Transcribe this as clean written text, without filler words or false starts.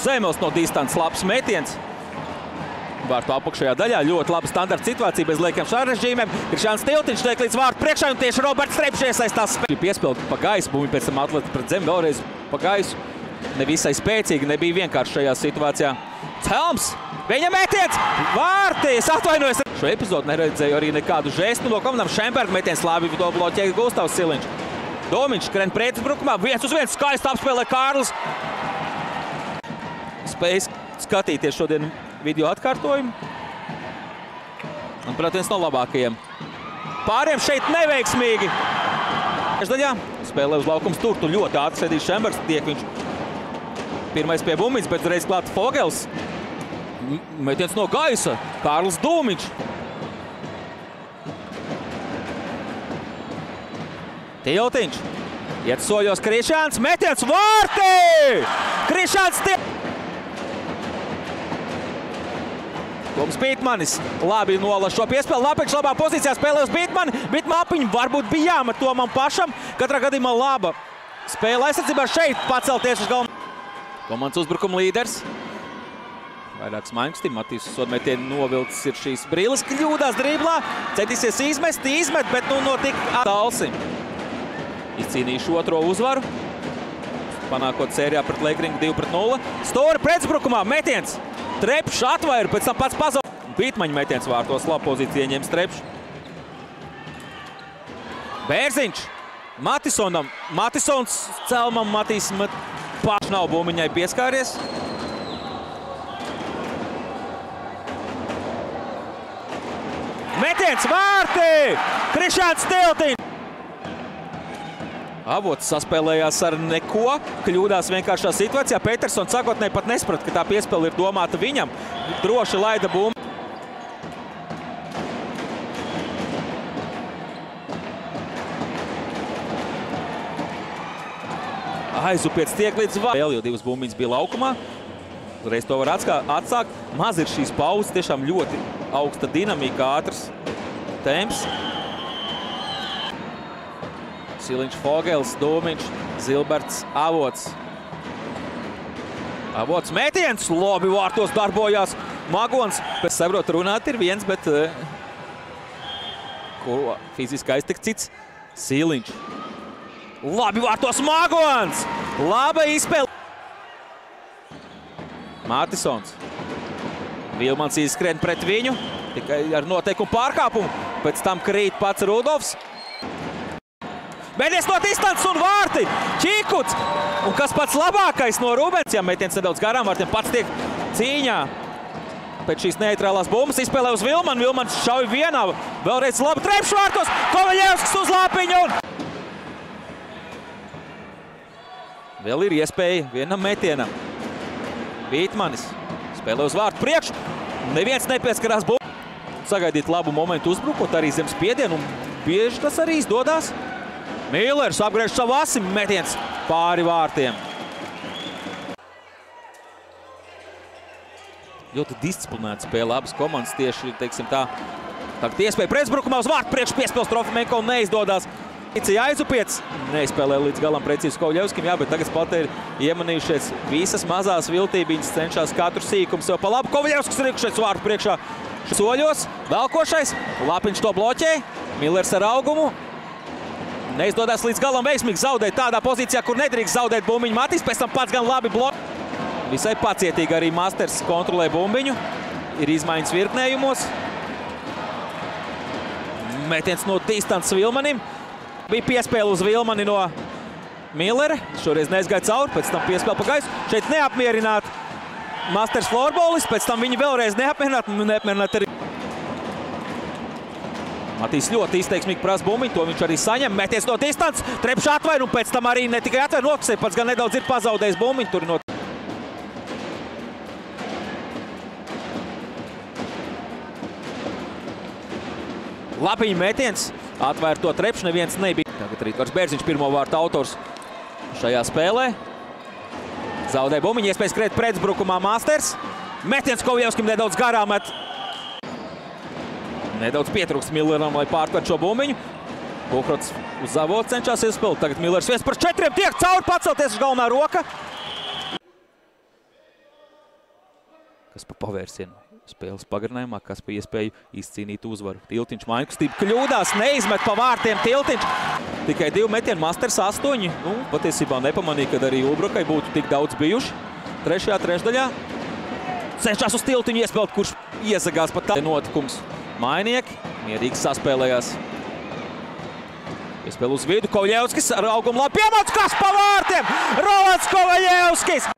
Zemels no distances, labs metiens. Vārtu apakšējā daļā ļoti laba standarta situācija bez liekiem šārežģījumiem. Krišāns Tiltiņš tiek līdz vārtu priekšā un tieši Roberts Trepšs iesaistās spēlē. Piespildu pa gaisu, bumbi pēc tam atleta pret zemi, vēlreiz pa gaisu. Nevisai spēcīgi, nebija vienkārši šajā situācijā. Helms, viņa metiens, vārti, es atvainojos. Šo epizodu neredzēju arī nekādu žestu no komandām. Šemberga metiens labi, to bloķēja Gustavs Siliņš. Domiņš kren pretuzbrukumā, 1-1, skaisti apspēlē Kārlis. Spējas skatīties šodien video atkārtojumu. Manuprāt, viens no labākajiem. Pāriem šeit neveiksmīgi. Daļā spēlē uz laukums tur ļoti ātri sēdīs Šembergs. Tiek viņš pirmais pie bumbiņas, bet reiz klāt Fogels. Metiens no gaisa. Kārlis Dūmiņš. Tiltiņš. Iet soļos Krišāns. Metiens vārti! Krišāns tiek. Toms Bītmanis labi nolasa šo piespēli. Lapiņš labā pozīcijā spēlē uz Bītmani. Bītmapiņu varbūt bija jāmet Tomam pašam. Katrā gadījumā laba spēle aizsardzībā šeit pacelties uz galvu. Komandas uzbrukuma līderis. Vairāk smaiņksti. Matīs Sodmetieni novilcis ir šīs brīles. Kļūdās driblā. Centīsies izmet, bet nu notika Talsim. Izcīnījuši otro uzvaru. Panākot sērijā pret Legringu 2-0. Stori pretuzbrukumā metiens. Trepšs atvairu, pēc tam pats pazaud. Bītmaņa metiens vārtos, labu pozīciju ieņems Trepšs. Bērziņš Matisonam. Matisons Celmam, Matīs paši nav bumbiņai pieskāries. Metiens vārti! Krišāns Tiltiņš! Avots saspēlējās ar neko, kļūdās vienkāršā situācijā. Petersons sākotnēji pat nesprata, ka tā piespēle ir domāta viņam. Droši laida bumbu. Aizupiets tiek līdz vēl, jo divas bumbiņas bija laukumā. Reiz to var atsākt. Maz ir šīs pauzes, tiešām ļoti augsta dinamika, ātrs temps. Siliņš, Fogels, Dūmiņš, Zilberts, Avots. Avots metiens, labi vārtos darbojās Magons. Pēc saprot, runāt ir viens, bet ko fiziski aiztikt cits. Siliņš. Labi vārtos Magons! Laba izspēle. Matisons. Vilmans izskrien pret viņu, tikai ar noteikumu pārkāpumu. Pēc tam krīt pats Rudolfs. Metiens no distances un vārti! Čikuts! Un kas pats labākais no Rubens? Jā, metiens nedaudz garām vārtiem, pats tiek cīņā. Pēc šīs neitrālās bumbas izspēlē uz Vilmanu. Vilmans šauj vienā. Vēlreiz labi Trepšs vārtos. Kovaļevskis uz lapiņu. Vēl ir iespēja vienam metienam. Bītmanis spēlē uz vārtu priekšu. Neviens nepieskarās bumbu. Sagaidīt labu momentu uzbrukot arī zem spiedienu. Un bieži tas arī izdodās. Millers apgriež savu asi, metiens pāri vārtiem. Ļoti disciplinēta spēle, abas komandas tieši, teiksim tā, tagad iespēja pretuzbrukumā uz vārtu priekšu piespēles Trofimenko neizdodās. Aizupiets neizspēlē līdz galam precīzi Kovaļevskim, jā, bet tagad spēlē ir iemanījušies visas mazās viltībiņas, cenšas katru sīkumu sev pa labu. Kovaļevskis ir ikušies vārtu priekšā soļos, velkošais, Lapiņš to bloķē, Millers ar augumu. Neizdodās līdz galam veiksmīgi zaudēt tādā pozīcijā, kur nedrīkst zaudēt bumbiņu. Matīs pēc tam pats gan labi bloķē. Visai pacietīgi arī Masters kontrolē bumbiņu. Ir izmaiņas virknējumos. Metiens no distances Vilmanim. Bija piespēle uz Vilmani no Millera. Šoreiz neizgāja cauri, pēc tam piespēle pa gaisu. Šeit neapmierināt Masters florbolis, pēc tam viņi vēlreiz neapmierināt arī. Matīs ļoti izteiksmīgi prasa bumbiņu, to viņš arī saņem. Meties no distances, Trepšs atvairu un pēc tam arī ne tikai atvairu nokasē, pats gan nedaudz ir pazaudējis bumbiņu. Tur not... Labiņa metiens, atvairu to Trepšu, neviens nebija. Tagad Rītkārs Bērziņš pirmo vārtu autors šajā spēlē. Zaudē bumbiņu, iespējas skriet pretuzbrukumā Masters. Metiens Kovaļevskim nedaudz garām met. Nedaudz pietrūkst Milleram, lai pārtver šo bumbiņu. Buhrots uz zavodu cenšas iespēlēt. Tagad Millers vies par 4 tiek cauri pacelties uz galvenā roka. Kas pa pavērsienu spēles pagarinājumā, kas pa iespēju izcīnīt uzvaru. Tiltiņš mainkustība kļūdās, neizmet pa vārtiem Tiltiņš. Tikai 2 metieni, Masters 8. Nu, patiesībā nepamanīja, kad arī Ulbrukai būtu tik daudz bijuši. Trešajā trešdaļā. Cenšas uz Tiltiņu iespēlēt, kurš iezagās pat tā. Notikums. Mainieki mierīgi saspēlējās. Iespēl uz vidu, Kovaļevskis ar augumu labi piemāc, kas pa vārtiem! Rolands Kovaļevskis!